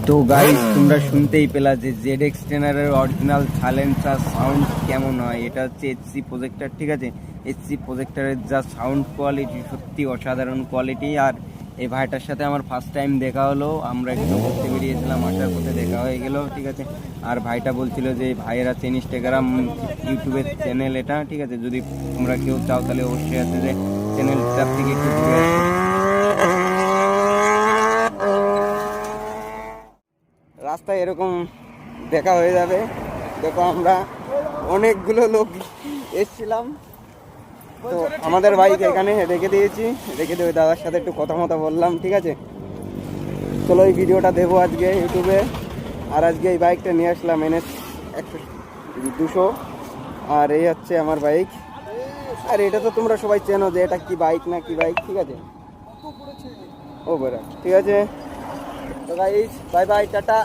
তো গাইস তোমরা শুনতেই পেলা যে ZX10R এর অরিজিনাল সাইলেন্সার সাউন্ড কেমন হয়। এটা হচ্ছে এইচসি প্রজেক্টর, ঠিক আছে। এইচসি প্রজেক্টরের যা সাউন্ড কোয়ালিটি সত্যি অসাধারণ কোয়ালিটি। আর এই ভাইটার সাথে আমার ফার্স্ট টাইম দেখা হলো, আমরা একটু ঘুরতে বেরিয়েছিলাম, আসার পথে দেখা হয়ে গেল, ঠিক আছে। আর ভাইটা বলছিল যে ভাইয়ের আছে ইনস্টাগ্রাম ইউটিউবের চ্যানেল এটা, ঠিক আছে। যদি তোমরা কেউ চাও তাহলে অবশ্যই আছে যে চ্যানেলটার থেকে একটু ঘুরে আসো। রাস্তায় এরকম দেখা হয়ে যাবে। দেখো আমরা অনেকগুলো লোক এসছিলাম, তো আমাদের বাইক এখানে রেখে দিয়েছি, রেখে দিয়ে দাদার সাথে একটু কথা মতো বললাম, ঠিক আছে। চলো এই ভিডিওটা দেবো আজকে ইউটিউবে। আর আজকে এই বাইকটা নিয়ে আসলাম NS 200। আর এই হচ্ছে আমার বাইক। আর এটা তো তোমরা সবাই চেনো যে এটা কি বাইক না কি বাইক, ঠিক আছে। ও বড় ঠিক আছে। তো গাইস বাই বাই, টাটা।